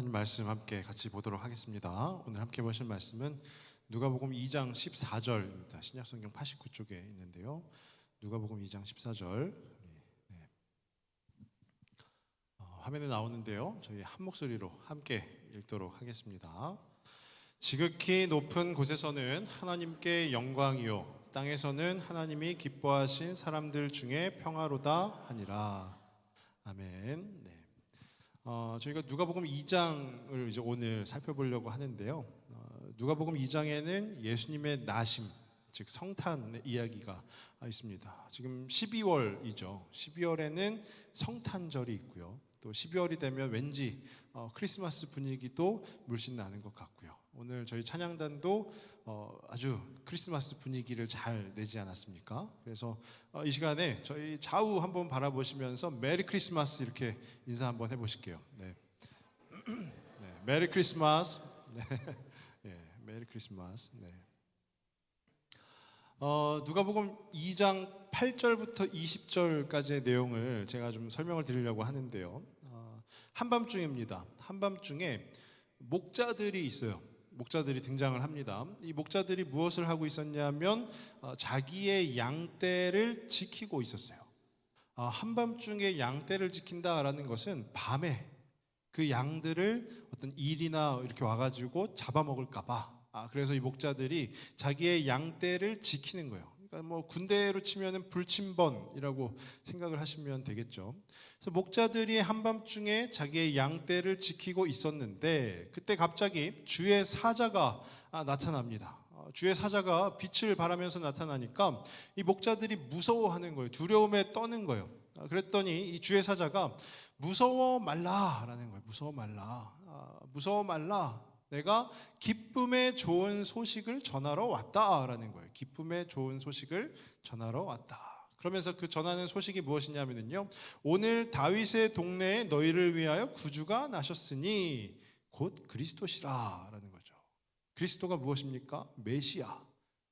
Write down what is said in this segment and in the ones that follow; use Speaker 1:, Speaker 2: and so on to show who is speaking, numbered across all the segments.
Speaker 1: 하나님 말씀 함께 같이 보도록 하겠습니다. 오늘 함께 보실 말씀은 누가복음 2장 14절입니다. 신약성경 89쪽에 있는데요. 누가복음 2장 14절 화면에 나오는데요. 저희 한 목소리로 함께 읽도록 하겠습니다. 지극히 높은 곳에서는 하나님께 영광이요 땅에서는 하나님이 기뻐하신 사람들 중에 평화로다 하니라. 아멘. 네. 저희가 누가복음 2장을 이제 오늘 살펴보려고 하는데요. 누가복음 2장에는 예수님의 나심, 즉 성탄의 이야기가 있습니다. 지금 12월이죠. 12월에는 성탄절이 있고요. 또 12월이 되면 왠지 크리스마스 분위기도 물씬 나는 것 같고요. 오늘 저희 찬양단도 아주 크리스마스 분위기를 잘 내지 않았습니까? 그래서 이 시간에 저희 좌우 한번 바라보시면서 메리 크리스마스 이렇게 인사 한번 해보실게요. 네. 네, 메리 크리스마스. 네. 네, 메리 크리스마스. 네. 누가복음 2장 8절부터 20절까지의 내용을 제가 좀 설명을 드리려고 하는데요. 한밤중입니다. 한밤중에 목자들이 있어요. 목자들이 등장을 합니다. 이 목자들이 무엇을 하고 있었냐면 자기의 양떼를 지키고 있었어요. 한밤중에 양떼를 지킨다라는 것은 밤에 그 양들을 어떤 일이나 이렇게 와가지고 잡아먹을까 봐 그래서 이 목자들이 자기의 양떼를 지키는 거예요. 그러니까 뭐 군대로 치면은 불침번이라고 생각을 하시면 되겠죠. 그래서 목자들이 한밤중에 자기의 양떼를 지키고 있었는데 그때 갑자기 주의 사자가 나타납니다. 주의 사자가 빛을 발하면서 나타나니까 이 목자들이 무서워하는 거예요. 두려움에 떠는 거예요. 그랬더니 이 주의 사자가 무서워 말라라는 거예요. 무서워 말라. 무서워 말라. 내가 기쁨의 좋은 소식을 전하러 왔다라는 거예요. 기쁨의 좋은 소식을 전하러 왔다. 그러면서 그 전하는 소식이 무엇이냐면요. 오늘 다윗의 동네에 너희를 위하여 구주가 나셨으니 곧 그리스도시라라는 거죠. 그리스도가 무엇입니까? 메시아.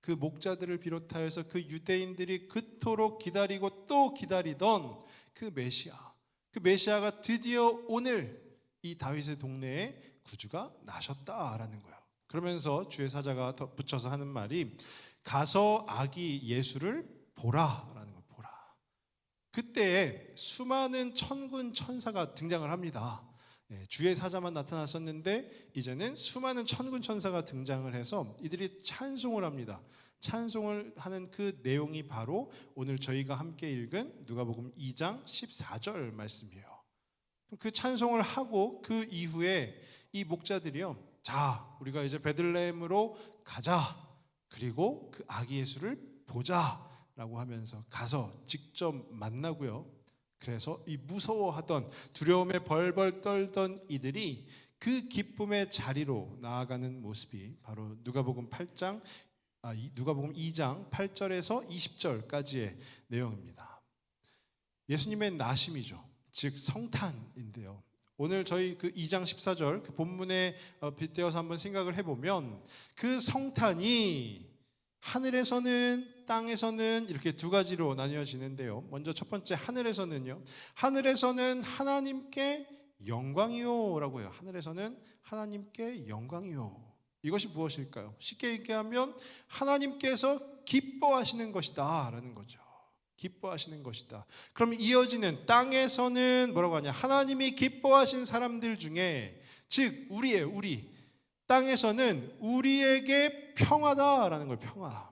Speaker 1: 그 목자들을 비롯하여서 그 유대인들이 그토록 기다리고 또 기다리던 그 메시아. 그 메시아가 드디어 오늘 이 다윗의 동네에 구주가 나셨다라는 거예요. 그러면서 주의 사자가 더 붙여서 하는 말이 가서 아기 예수를 보라라는 거예요. 보라. 그때 수많은 천군 천사가 등장을 합니다. 주의 사자만 나타났었는데 이제는 수많은 천군 천사가 등장을 해서 이들이 찬송을 합니다. 찬송을 하는 그 내용이 바로 오늘 저희가 함께 읽은 누가복음 2장 14절 말씀이에요. 그 찬송을 하고 그 이후에 이 목자들이요. 자, 우리가 이제 베들레헴으로 가자. 그리고 그 아기 예수를 보자라고 하면서 가서 직접 만나고요. 그래서 이 무서워하던 두려움에 벌벌 떨던 이들이 그 기쁨의 자리로 나아가는 모습이 바로 누가복음 2장 8절에서 20절까지의 내용입니다. 예수님의 나심이죠. 즉 성탄인데요. 오늘 저희 그 2장 14절 그 본문에 빗대어서 한번 생각을 해보면 그 성탄이 하늘에서는 땅에서는 이렇게 두 가지로 나뉘어지는데요. 먼저 첫 번째 하늘에서는요. 하늘에서는 하나님께 영광이요 라고 해요. 하늘에서는 하나님께 영광이요. 이것이 무엇일까요? 쉽게 얘기하면 하나님께서 기뻐하시는 것이다 라는 거죠. 기뻐하시는 것이다. 그럼 이어지는 땅에서는 뭐라고 하냐? 하나님이 기뻐하신 사람들 중에 즉 우리 땅에서는 우리에게 평화다라는 거예요. 평화.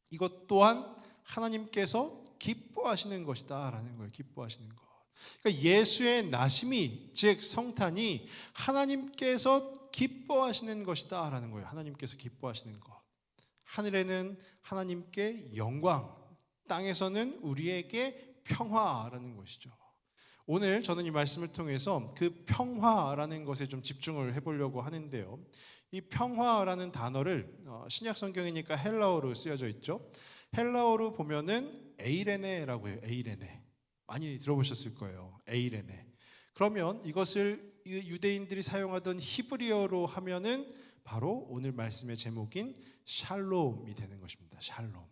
Speaker 1: 이것 또한 하나님께서 기뻐하시는 것이다라는 거예요. 기뻐하시는 것. 그러니까 예수의 나심이 즉 성탄이 하나님께서 기뻐하시는 것이다라는 거예요. 하나님께서 기뻐하시는 것. 하늘에는 하나님께 영광, 땅에서는 우리에게 평화라는 것이죠. 오늘 저는 이 말씀을 통해서 그 평화라는 것에 좀 집중을 해보려고 하는데요. 이 평화라는 단어를 신약 성경이니까 헬라어로 쓰여져 있죠. 헬라어로 보면은 에이레네라고 해요. 에이레네. 많이 들어보셨을 거예요. 에이레네. 그러면 이것을 유대인들이 사용하던 히브리어로 하면은 바로 오늘 말씀의 제목인 샬롬이 되는 것입니다. 샬롬.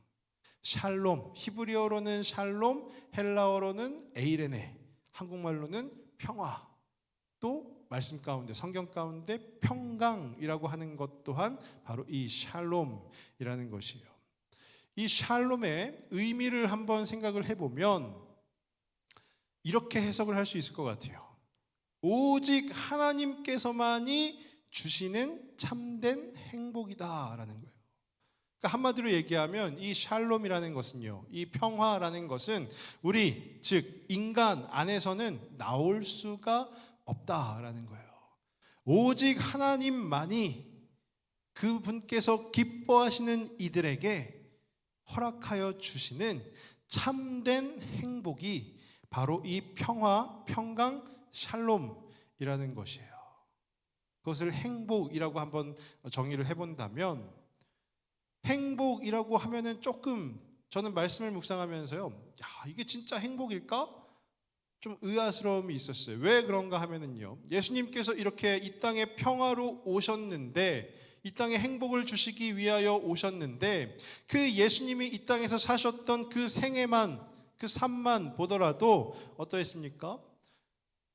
Speaker 1: 샬롬, 히브리어로는 샬롬, 헬라어로는 에이레네, 한국말로는 평화, 또 말씀 가운데, 성경 가운데 평강이라고 하는 것 또한 바로 이 샬롬이라는 것이에요. 이 샬롬의 의미를 한번 생각을 해보면 이렇게 해석을 할 수 있을 것 같아요. 오직 하나님께서만이 주시는 참된 행복이다라는 거예요. 그러니까 한마디로 얘기하면 이 샬롬이라는 것은요, 이 평화라는 것은 우리 즉 인간 안에서는 나올 수가 없다라는 거예요. 오직 하나님만이 그분께서 기뻐하시는 이들에게 허락하여 주시는 참된 행복이 바로 이 평화, 평강, 샬롬이라는 것이에요. 그것을 행복이라고 한번 정의를 해본다면, 행복이라고 하면은 조금 저는 말씀을 묵상하면서요, 야, 이게 진짜 행복일까? 좀 의아스러움이 있었어요. 왜 그런가 하면은요, 예수님께서 이렇게 이 땅에 평화로 오셨는데, 이 땅에 행복을 주시기 위하여 오셨는데, 그 예수님이 이 땅에서 사셨던 그 생애만, 그 삶만 보더라도 어떠했습니까?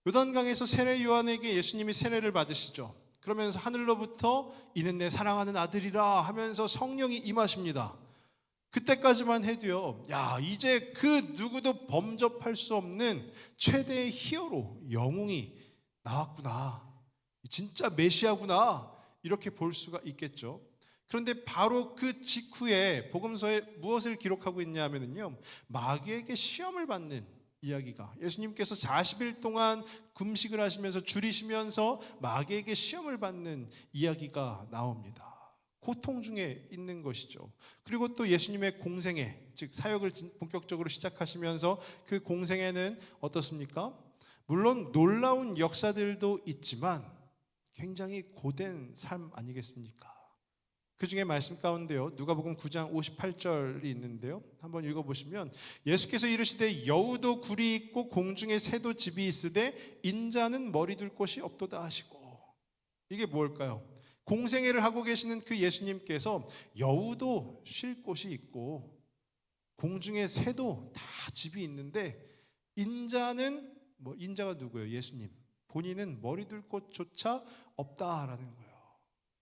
Speaker 1: 요단강에서 세례 요한에게 예수님이 세례를 받으시죠. 그러면서 하늘로부터 이는 내 사랑하는 아들이라 하면서 성령이 임하십니다. 그때까지만 해도요, 야, 이제 그 누구도 범접할 수 없는 최대의 히어로, 영웅이 나왔구나, 진짜 메시아구나, 이렇게 볼 수가 있겠죠. 그런데 바로 그 직후에 복음서에 무엇을 기록하고 있냐면요, 마귀에게 시험을 받는 이야기가, 예수님께서 40일 동안 금식을 하시면서 줄이시면서 마귀에게 시험을 받는 이야기가 나옵니다. 고통 중에 있는 것이죠. 그리고 또 예수님의 공생애, 즉 사역을 본격적으로 시작하시면서 그 공생애는 어떻습니까? 물론 놀라운 역사들도 있지만 굉장히 고된 삶 아니겠습니까? 그 중에 말씀 가운데요, 누가복음 9장 58절이 있는데요, 한번 읽어보시면, 예수께서 이르시되 여우도 굴이 있고 공중에 새도 집이 있으되 인자는 머리 둘 곳이 없도다 하시고. 이게 뭘까요? 공생애를 하고 계시는 그 예수님께서 여우도 쉴 곳이 있고 공중에 새도 다 집이 있는데, 인자는 인자가 누구예요? 예수님. 본인은 머리 둘 곳조차 없다라는 거예요.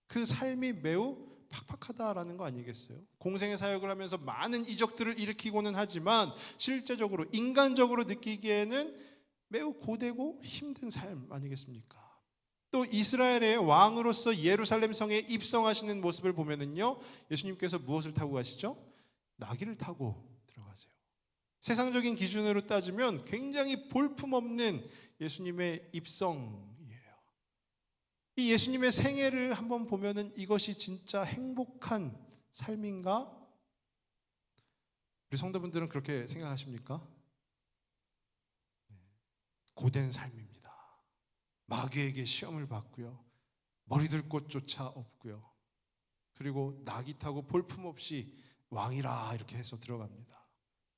Speaker 1: 그 삶이 매우 팍팍하다라는 거 아니겠어요? 공생의 사역을 하면서 많은 이적들을 일으키고는 하지만 실제적으로 인간적으로 느끼기에는 매우 고되고 힘든 삶 아니겠습니까? 또 이스라엘의 왕으로서 예루살렘 성에 입성하시는 모습을 보면은요, 예수님께서 무엇을 타고 가시죠? 나귀를 타고 들어가세요. 세상적인 기준으로 따지면 굉장히 볼품없는 예수님의 입성이에요. 이 예수님의 생애를 한번 보면은 이것이 진짜 행복한 삶인가? 우리 성도분들은 그렇게 생각하십니까? 고된 삶입니다. 마귀에게 시험을 받고요, 머리 둘 곳조차 없고요, 그리고 나귀 타고 볼품없이 왕이라 이렇게 해서 들어갑니다.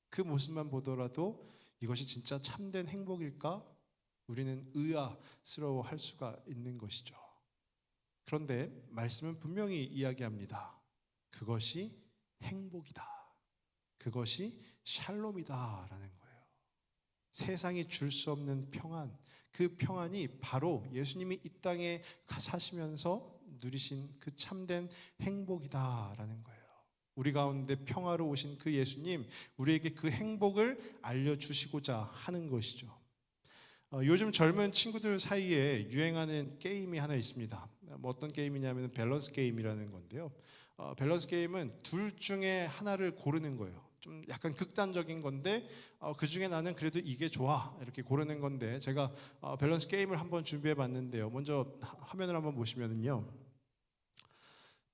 Speaker 1: 그 모습만 보더라도 이것이 진짜 참된 행복일까? 우리는 의아스러워할 수가 있는 것이죠. 그런데 말씀은 분명히 이야기합니다. 그것이 행복이다, 그것이 샬롬이다라는 거예요. 세상이 줄 수 없는 평안, 그 평안이 바로 예수님이 이 땅에 사시면서 누리신 그 참된 행복이다라는 거예요. 우리 가운데 평화로 오신 그 예수님, 우리에게 그 행복을 알려주시고자 하는 것이죠. 요즘 젊은 친구들 사이에 유행하는 게임이 하나 있습니다. 어떤 게임이냐면 밸런스 게임이라는 건데요, 밸런스 게임은 둘 중에 하나를 고르는 거예요. 좀 약간 극단적인 건데 그 중에 나는 그래도 이게 좋아 이렇게 고르는 건데, 제가 밸런스 게임을 한번 준비해 봤는데요, 먼저 화면을 한번 보시면은요,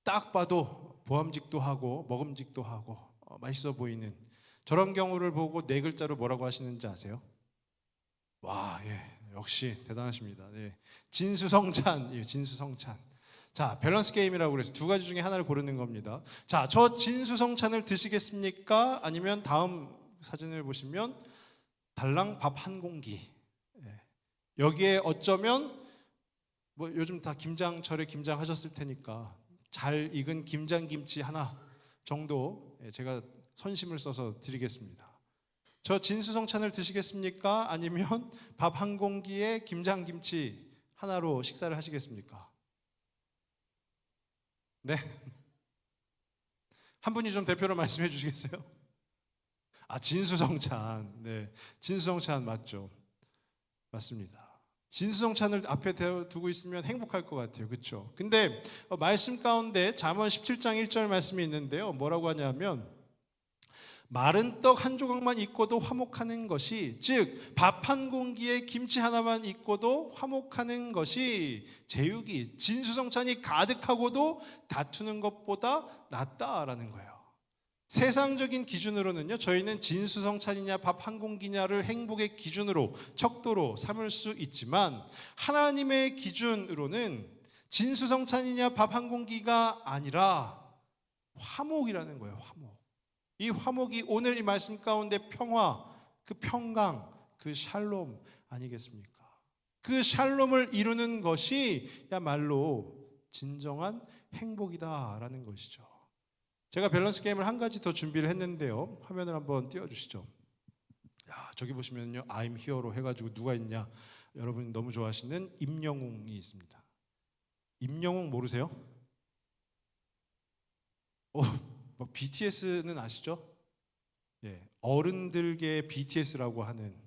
Speaker 1: 딱 봐도 보암직도 하고 먹음직도 하고 맛있어 보이는 저런 경우를 보고 네 글자로 뭐라고 하시는지 아세요? 와, 예, 역시 대단하십니다. 예, 진수성찬, 예, 진수성찬. 자, 밸런스 게임이라고 그래서 두 가지 중에 하나를 고르는 겁니다. 자, 저 진수성찬을 드시겠습니까? 아니면 다음 사진을 보시면 달랑 밥 한 공기. 예, 여기에 어쩌면 요즘 다 김장철에 김장하셨을 테니까 잘 익은 김장김치 하나 정도 제가 선심을 써서 드리겠습니다. 저 진수성찬을 드시겠습니까? 아니면 밥 한 공기에 김장김치 하나로 식사를 하시겠습니까? 네? 한 분이 좀 대표로 말씀해 주시겠어요? 진수성찬. 네, 진수성찬 맞죠? 맞습니다. 진수성찬을 앞에 두고 있으면 행복할 것 같아요. 그렇죠? 근데 말씀 가운데 잠언 17장 1절 말씀이 있는데요. 뭐라고 하냐면 마른 떡 한 조각만 있고도 화목하는 것이, 즉 밥 한 공기에 김치 하나만 있고도 화목하는 것이 제육이 진수성찬이 가득하고도 다투는 것보다 낫다라는 거예요. 세상적인 기준으로는요, 저희는 진수성찬이냐 밥 한 공기냐를 행복의 기준으로 척도로 삼을 수 있지만 하나님의 기준으로는 진수성찬이냐 밥 한 공기가 아니라 화목이라는 거예요. 화목. 이 화목이 오늘 이 말씀 가운데 평화, 그 평강, 그 샬롬 아니겠습니까? 그 샬롬을 이루는 것이 야말로 진정한 행복이다라는 것이죠. 제가 밸런스 게임을 한 가지 더 준비를 했는데요. 화면을 한번 띄워주시죠. 저기 보시면요, I'm Here로 해가지고 누가 있냐? 여러분 너무 좋아하시는 임영웅이 있습니다. 임영웅 모르세요? BTS는 아시죠? 예, 어른들계 BTS라고 하는.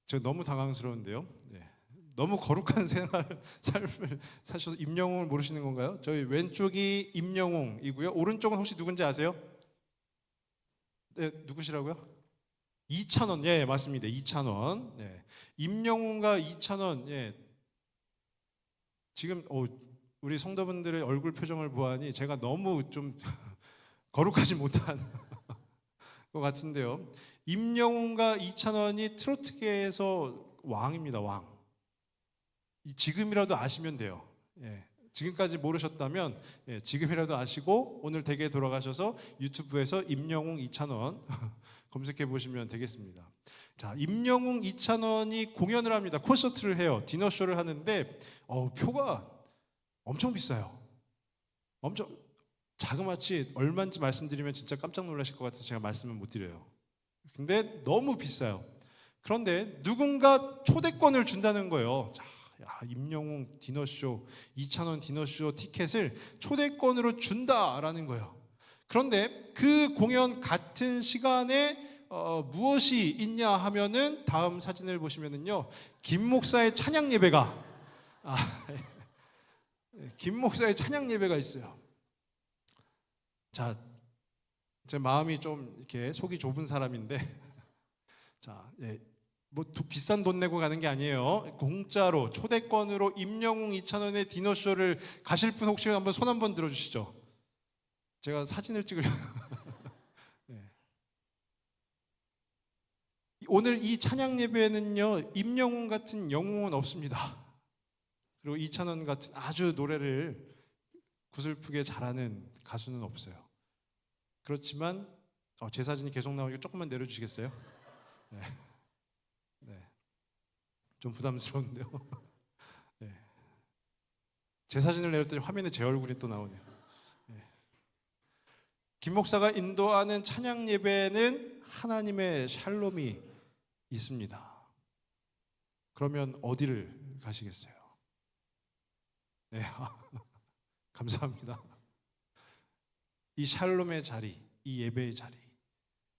Speaker 1: 제가 너무 당황스러운데요. 예, 너무 거룩한 삶을 사셔서 임영웅을 모르시는 건가요? 저희 왼쪽이 임영웅이고요. 오른쪽은 혹시 누군지 아세요? 네, 누구시라고요? 이찬원. 예, 맞습니다. 이찬원. 네. 임영웅과 이찬원. 예. 지금 우리 성도분들의 얼굴 표정을 보아하니 제가 너무 좀 거룩하지 못한 것 같은데요. 임영웅과 이찬원이 트로트계에서 왕입니다. 왕. 지금이라도 아시면 돼요. 예. 지금까지 모르셨다면 지금이라도 아시고 오늘 댁에 돌아가셔서 유튜브에서 임영웅, 이찬원 검색해 보시면 되겠습니다. 자, 임영웅, 이찬원이 공연을 합니다. 콘서트를 해요. 디너쇼를 하는데 표가 엄청 비싸요. 엄청 자그마치 얼마인지 말씀드리면 진짜 깜짝 놀라실 것 같아서 제가 말씀을 못 드려요. 근데 너무 비싸요. 그런데 누군가 초대권을 준다는 거예요. 자, 임영웅 디너쇼, 이찬원 디너쇼 티켓을 초대권으로 준다라는 거예요. 그런데 그 공연 같은 시간에 무엇이 있냐 하면은 다음 사진을 보시면은요, 김 목사의 찬양 예배가 김 목사의 찬양 예배가 있어요. 자, 제 마음이 좀 이렇게 속이 좁은 사람인데, 자, 뭐 비싼 돈 내고 가는 게 아니에요. 공짜로 초대권으로 임영웅, 이찬원의 디너쇼를 가실 분 혹시 한번 손 한번 들어주시죠. 제가 사진을 찍으려고. 네. 오늘 이 찬양 예배에는요, 임영웅 같은 영웅은 없습니다. 그리고 이찬원 같은 아주 노래를 구슬프게 잘하는 가수는 없어요. 그렇지만 제 사진이 계속 나오니까 조금만 내려주시겠어요? 네. 네. 좀 부담스러운데요. 네. 제 사진을 내렸더니 화면에 제 얼굴이 또 나오네요. 네. 김 목사가 인도하는 찬양 예배는 하나님의 샬롬이 있습니다. 그러면 어디를 가시겠어요? 네, 감사합니다. 이 샬롬의 자리, 이 예배의 자리.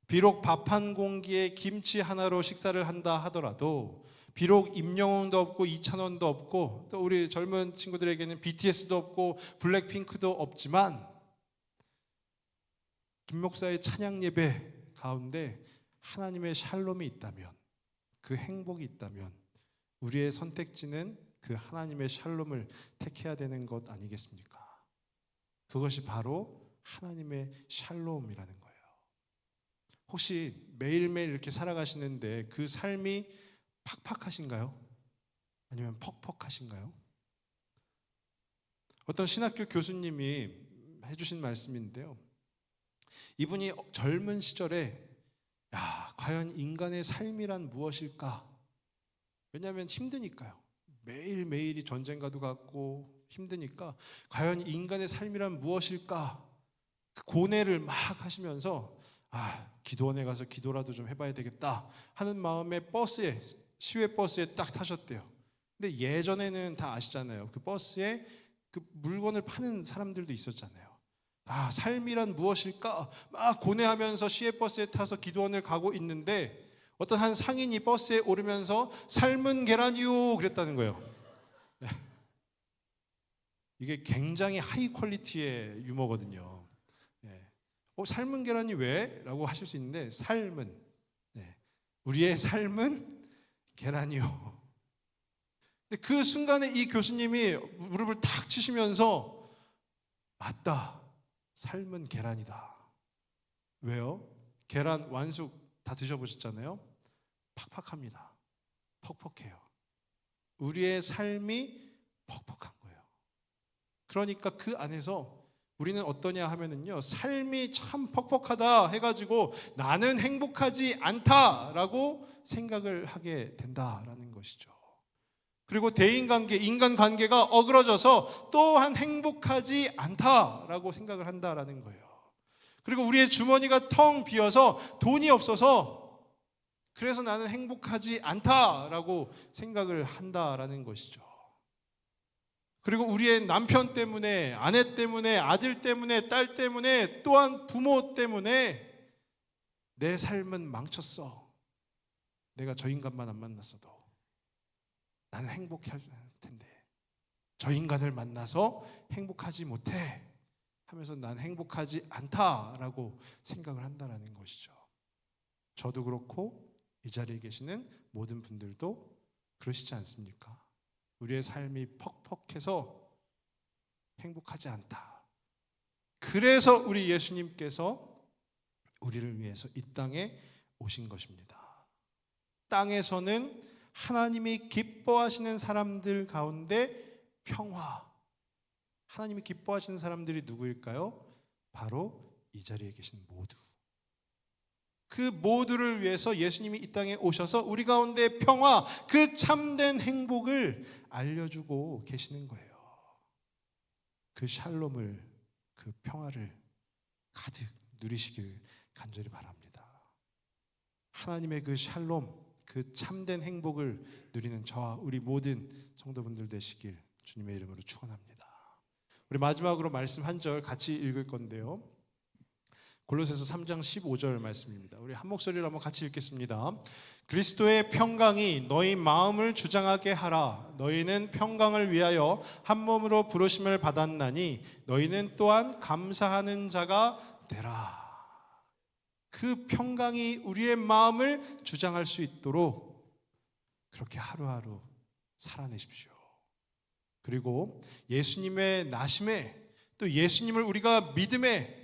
Speaker 1: 비록 밥 한 공기에 김치 하나로 식사를 한다 하더라도, 비록 임영웅도 없고 이찬원도 없고 또 우리 젊은 친구들에게는 BTS도 없고 블랙핑크도 없지만, 김 목사의 찬양 예배 가운데 하나님의 샬롬이 있다면, 그 행복이 있다면 우리의 선택지는 그 하나님의 샬롬을 택해야 되는 것 아니겠습니까? 그것이 바로 하나님의 샬롬이라는 거예요. 혹시 매일매일 이렇게 살아가시는데 그 삶이 팍팍하신가요? 아니면 퍽퍽하신가요? 어떤 신학교 교수님이 해주신 말씀인데요, 이분이 젊은 시절에 과연 인간의 삶이란 무엇일까? 왜냐하면 힘드니까요. 매일매일이 전쟁과도 같고 힘드니까 과연 인간의 삶이란 무엇일까? 그 고뇌를 막 하시면서 기도원에 가서 기도라도 좀 해봐야 되겠다 하는 마음에 시외 버스에 딱 타셨대요. 근데 예전에는 다 아시잖아요. 그 버스에 그 물건을 파는 사람들도 있었잖아요. 아, 삶이란 무엇일까? 막 고뇌하면서 시외버스에 타서 기도원을 가고 있는데 어떤 한 상인이 버스에 오르면서 삶은 계란이요 그랬다는 거예요. 이게 굉장히 하이 퀄리티의 유머거든요. 삶은 계란이 왜? 라고 하실 수 있는데 삶은 우리의 삶은 계란이요. 근데 그 순간에 이 교수님이 무릎을 탁 치시면서 맞다. 삶은 계란이다. 왜요? 계란 완숙 다 드셔보셨잖아요. 팍팍합니다. 퍽퍽해요. 우리의 삶이 퍽퍽한 거예요. 그러니까 그 안에서 우리는 어떠냐 하면은요, 삶이 참 퍽퍽하다 해가지고 나는 행복하지 않다라고 생각을 하게 된다라는 것이죠. 그리고 대인관계, 인간관계가 어그러져서 또한 행복하지 않다라고 생각을 한다라는 거예요. 그리고 우리의 주머니가 텅 비어서 돈이 없어서 그래서 나는 행복하지 않다라고 생각을 한다라는 것이죠. 그리고 우리의 남편 때문에, 아내 때문에, 아들 때문에, 딸 때문에, 또한 부모 때문에 내 삶은 망쳤어. 내가 저 인간만 안 만났어도 나는 행복할 텐데 저 인간을 만나서 행복하지 못해 하면서 난 행복하지 않다라고 생각을 한다라는 것이죠. 저도 그렇고 이 자리에 계시는 모든 분들도 그러시지 않습니까? 우리의 삶이 퍽퍽해서 행복하지 않다. 그래서 우리 예수님께서 우리를 위해서 이 땅에 오신 것입니다. 땅에서는 하나님이 기뻐하시는 사람들 가운데 평화. 하나님이 기뻐하시는 사람들이 누구일까요? 바로 이 자리에 계신 모두. 그 모두를 위해서 예수님이 이 땅에 오셔서 우리 가운데 평화, 그 참된 행복을 알려주고 계시는 거예요. 그 샬롬을, 그 평화를 가득 누리시길 간절히 바랍니다. 하나님의 그 샬롬, 그 참된 행복을 누리는 저와 우리 모든 성도분들 되시길 주님의 이름으로 축원합니다. 우리 마지막으로 말씀 한 절 같이 읽을 건데요. 골로새서 3장 15절 말씀입니다. 우리 한 목소리로 한번 같이 읽겠습니다. 그리스도의 평강이 너희 마음을 주장하게 하라. 너희는 평강을 위하여 한 몸으로 부르심을 받았나니 너희는 또한 감사하는 자가 되라. 그 평강이 우리의 마음을 주장할 수 있도록 그렇게 하루하루 살아내십시오. 그리고 예수님의 나심에 또 예수님을 우리가 믿음에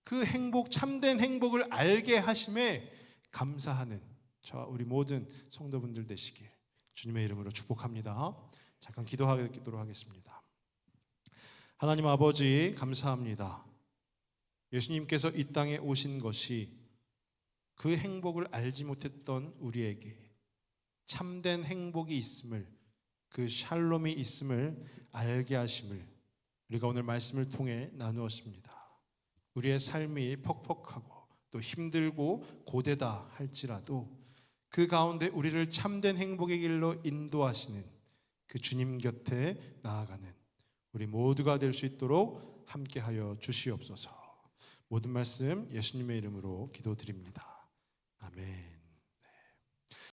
Speaker 1: 그 행복, 참된 행복을 알게 하심에 감사하는 저와 우리 모든 성도분들 되시길 주님의 이름으로 축복합니다. 잠깐 기도하도록 하겠습니다. 하나님 아버지 감사합니다. 예수님께서 이 땅에 오신 것이 그 행복을 알지 못했던 우리에게 참된 행복이 있음을, 그 샬롬이 있음을 알게 하심을 우리가 오늘 말씀을 통해 나누었습니다. 우리의 삶이 퍽퍽하고 또 힘들고 고되다 할지라도 그 가운데 우리를 참된 행복의 길로 인도하시는 그 주님 곁에 나아가는 우리 모두가 될 수 있도록 함께하여 주시옵소서. 모든 말씀 예수님의 이름으로 기도드립니다. 아멘.